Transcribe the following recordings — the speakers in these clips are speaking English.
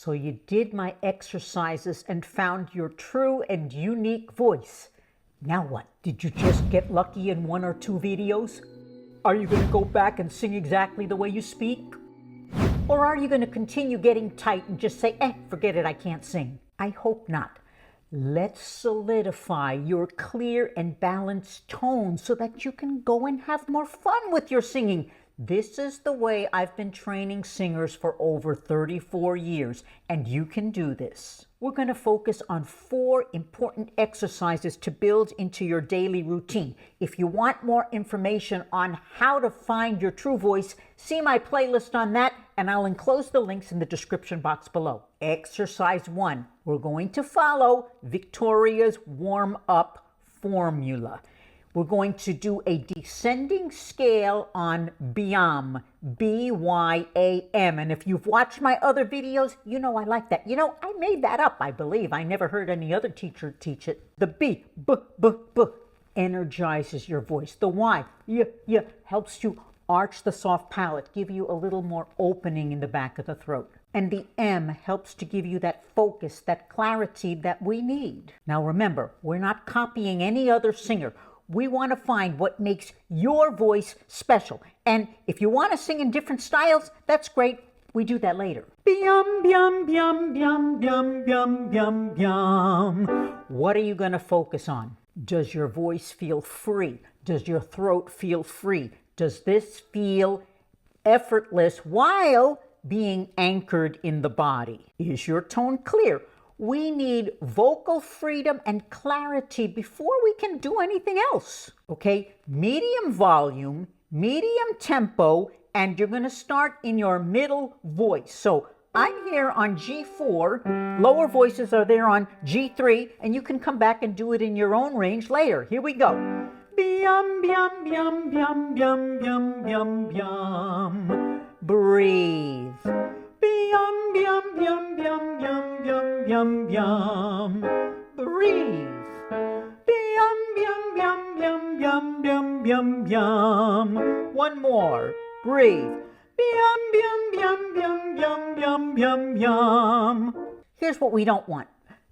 So you did my exercises and found your true and unique voice. Now what? Did you just get lucky in 1 or 2 videos? Are you going to go back and sing exactly the way you speak? Or are you going to continue getting tight and just say, forget it, I can't sing? I hope not. Let's solidify your clear and balanced tone so that you can go and have more fun with your singing. This is the way I've been training singers for over 34 years, and you can do this. We're going to focus on 4 important exercises to build into your daily routine. If you want more information on how to find your true voice, see my playlist on that, and I'll enclose the links in the description box below. Exercise 1, we're going to follow Victoria's warm-up formula. We're going to do a descending scale on BYAM, B-Y-A-M. And if you've watched my other videos, you know I like that. You know, I made that up, I believe. I never heard any other teacher teach it. The B, B, energizes your voice. The Y, helps you arch the soft palate, give you a little more opening in the back of the throat. And the M helps to give you that focus, that clarity that we need. Now remember, we're not copying any other singer. We want to find what makes your voice special. And if you want to sing in different styles, that's great. We do that later. Byam, byam, byam, byam, byam, byam, byam, byam. What are you going to focus on? Does your voice feel free? Does your throat feel free? Does this feel effortless while being anchored in the body? Is your tone clear? We need vocal freedom and clarity before we can do anything else. Okay, medium volume, medium tempo, and you're going to start in your middle voice. So I'm here on G4, lower voices are there on G3, and you can come back and do it in your own range later. Here we go. Byam, byam, byam, byam, byam, byam, byam, byam. Breathe. Byam, byam, byam, byam, byam, byam, byam, byam. Breathe. Byam, byam, byam, byam, byam, byam, byam, byam. One more. Breathe. Byam, byam, byam, byam, byam, byam, byam, byam. Here's what we don't want.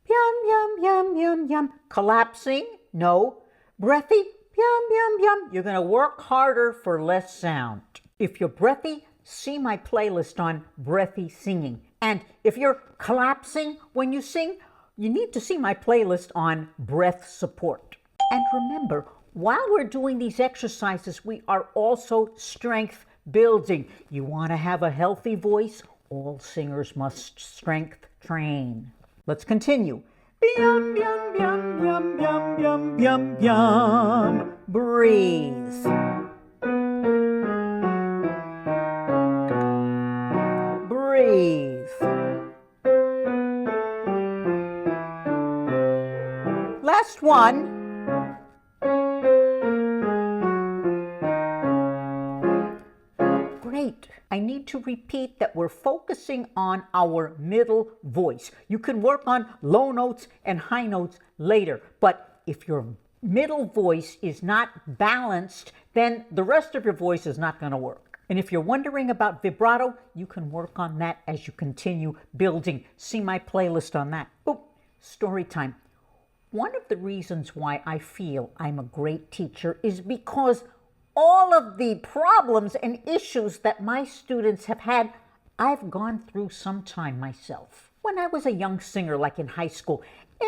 Byam, byam, byam, byam, byam. Collapsing? No. Breathy? Byam, byam, byam. You're going to work harder for less sound. If you're breathy, see my playlist on breathy singing. And if you're collapsing when you sing, you need to see my playlist on breath support. And remember, while we're doing these exercises, we are also strength building. You want to have a healthy voice? All singers must strength train. Let's continue. Byam, byam, byam, byam, byam, byam, byam, byam. Breathe. Breathe. Last one. Great. I need to repeat that we're focusing on our middle voice. You can work on low notes and high notes later, but if your middle voice is not balanced, then the rest of your voice is not going to work. And if you're wondering about vibrato, you can work on that as you continue building. See my playlist on that. Oh, story time. One of the reasons why I feel I'm a great teacher is because all of the problems and issues that my students have had, I've gone through sometime myself. When I was a young singer, like in high school,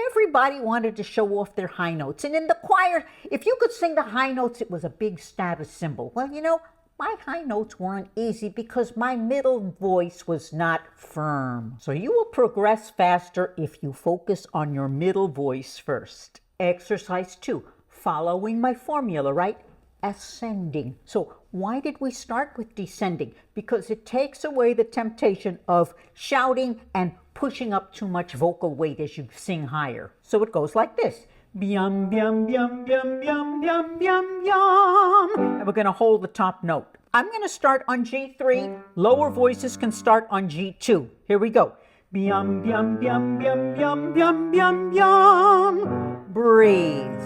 everybody wanted to show off their high notes. And in the choir, if you could sing the high notes, it was a big status symbol. Well, you know, my high notes weren't easy because my middle voice was not firm. So you will progress faster if you focus on your middle voice first. Exercise 2, following my formula, right? Ascending. So why did we start with descending? Because it takes away the temptation of shouting and pushing up too much vocal weight as you sing higher. So it goes like this. Byam, byam, byam, byam, byam, byam, byam, byam. And we're going to hold the top note. I'm going to start on G3. Lower voices can start on G2. Here we go. Byam, byam, byam, byam, byam, byam, byam, byam. Breathe.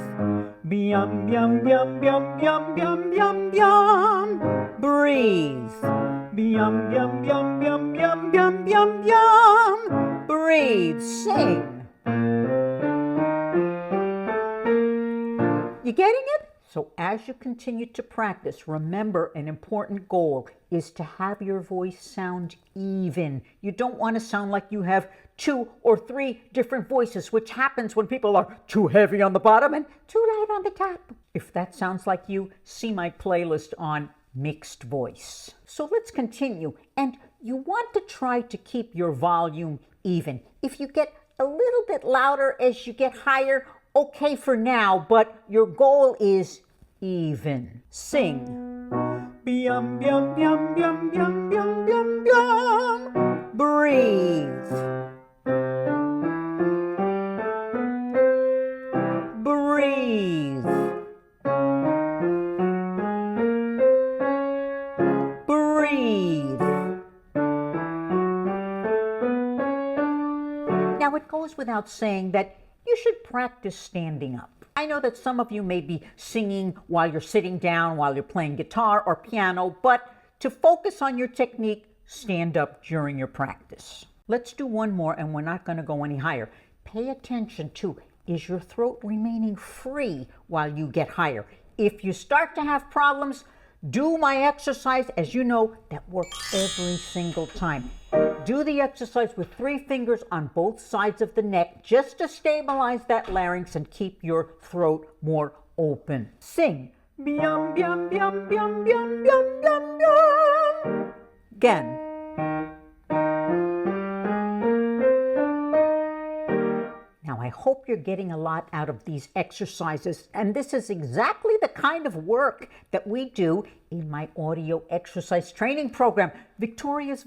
Byam, byam, byam, byam, byam, byam, byam, byam. Breathe. Byam, byam, byam, byam, byam, byam, byam, byam. breathe, sing. You getting it? So as you continue to practice, remember an important goal is to have your voice sound even. You don't want to sound like you have 2 or 3 different voices, which happens when people are too heavy on the bottom and too light on the top. If that sounds like you, see my playlist on mixed voice. So let's continue. And you want to try to keep your volume even. If you get a little bit louder as you get higher, okay for now, but your goal is even. Sing. Bium, bium, bium, bium, bium, bium, bium, bium. Breathe. Breathe. Breathe. Now it goes without saying that you should practice standing up. I know that some of you may be singing while you're sitting down, while you're playing guitar or piano, but to focus on your technique, stand up during your practice. Let's do one more, and we're not going to go any higher. Pay attention to, is your throat remaining free while you get higher? If you start to have problems, do my exercise. As you know, that works every single time. Do the exercise with 3 fingers on both sides of the neck just to stabilize that larynx and keep your throat more open. Sing. Bium, bium, bium, bium, bium, bium, bium, bium. Again. Now, I hope you're getting a lot out of these exercises, and this is exactly the kind of work that we do in my audio exercise training program, Victoria's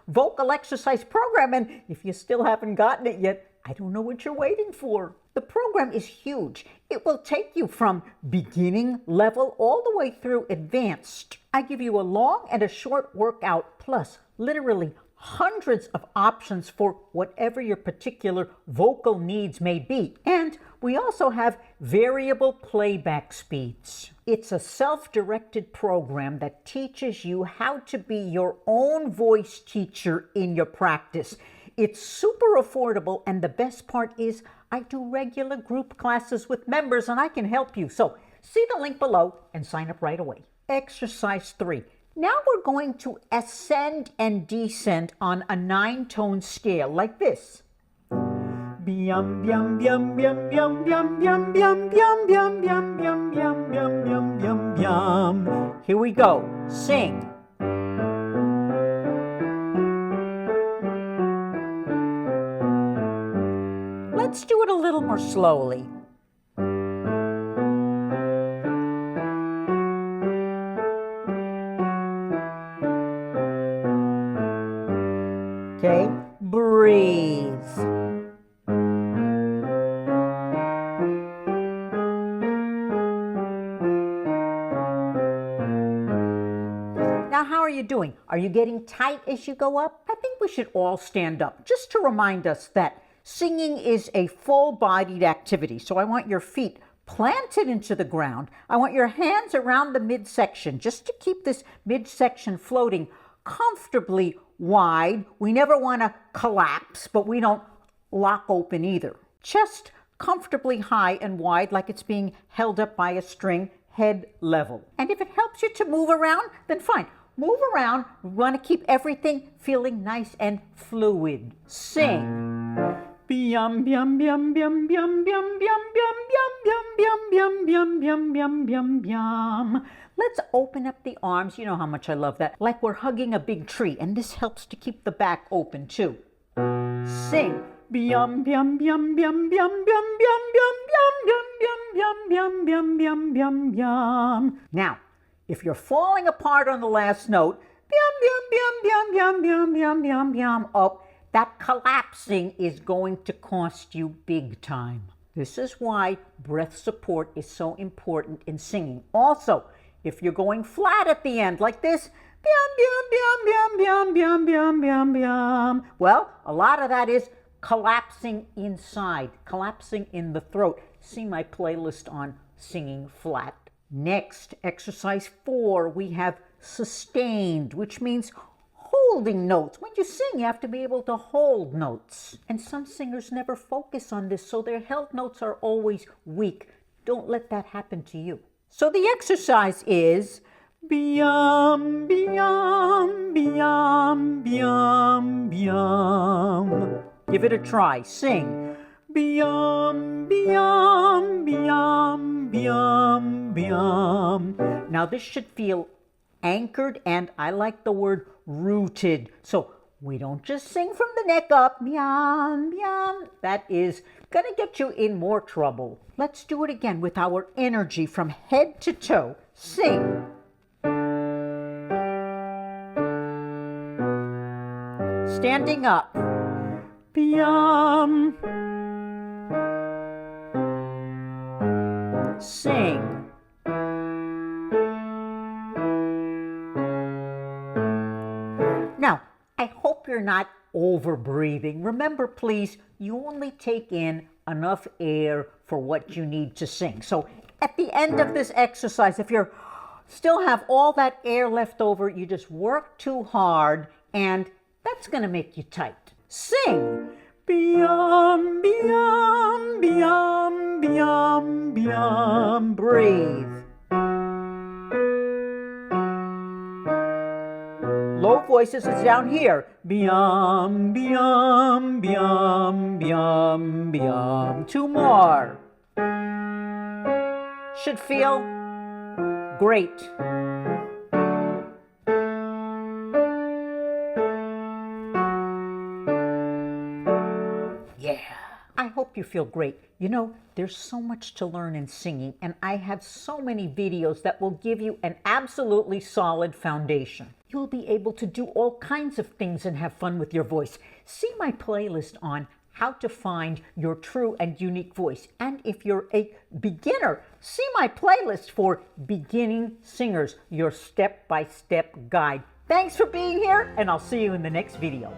vocal exercise program. And if you still haven't gotten it yet, I don't know what you're waiting for. The program is huge. It will take you from beginning level all the way through advanced. I give you a long and a short workout, plus literally hundreds of options for whatever your particular vocal needs may be. And we also have variable playback speeds. It's a self-directed program that teaches you how to be your own voice teacher in your practice. It's super affordable, and the best part is I do regular group classes with members, and I can help you. So see the link below and sign up right away. Exercise 3. Now we're going to ascend and descend on a 9-tone scale like this. Bium, bium, bium, bium, bium, bium, bium, bium, bium, bium, bium, bium, bium, bium, bium, bium, bium. Here we go. Sing. Let's do it a little more slowly. Okay, breathe. Now, how are you doing? Are you getting tight as you go up? I think we should all stand up, just to remind us that singing is a full-bodied activity. So I want your feet planted into the ground. I want your hands around the midsection, just to keep this midsection floating comfortably wide. We never want to collapse, but we don't lock open either. Chest comfortably high and wide, like it's being held up by a string, head level. And if it helps you to move around, then fine. Move around. We want to keep everything feeling nice and fluid. Sing. Bium, bium, bium, bium, bium, bium, bium, bium, bium, bium, bium, bium, bium, bium, bium, bium. Let's open up the arms. You know how much I love that. Like we're hugging a big tree, and this helps to keep the back open too. Sing. Bium, bium, bium, bium, bium, bium, bium, bium, bium, bium, bium, bium, bium, bium, bium, bium. Now, if you're falling apart on the last note, bium, bium, bium, bium, bium, bium, bium, bium, up, that collapsing is going to cost you big time. This is why breath support is so important in singing. Also, if you're going flat at the end like this, well, a lot of that is collapsing inside, collapsing in the throat. See my playlist on singing flat. Next, exercise 4, we have sustained, which means hold holding notes. When you sing, you have to be able to hold notes. And some singers never focus on this, so their held notes are always weak. Don't let that happen to you. So the exercise is Biam, biam, biam, biam, biam. Give it a try. Sing. Biam, biam, biam, biam, biam. Now this should feel anchored, and I like the word rooted. So we don't just sing from the neck up. Biam, biam. That is going to get you in more trouble. Let's do it again with our energy from head to toe. Sing. Standing up. Biam. Sing. Now, I hope you're not over breathing. Remember, please, you only take in enough air for what you need to sing. So at the end of this exercise, if you still have all that air left over, you just work too hard, and that's going to make you tight. Sing. Biam, biam, biam, biam, biam. Breathe. Low voices is down here. Biam, biam, biam, biam, biam. Two more. Should feel great. Yeah. I hope you feel great. You know, there's so much to learn in singing, and I have so many videos that will give you an absolutely solid foundation. You'll be able to do all kinds of things and have fun with your voice. See my playlist on how to find your true and unique voice. And if you're a beginner, see my playlist for beginning singers, your step-by-step guide. Thanks for being here, and I'll see you in the next video.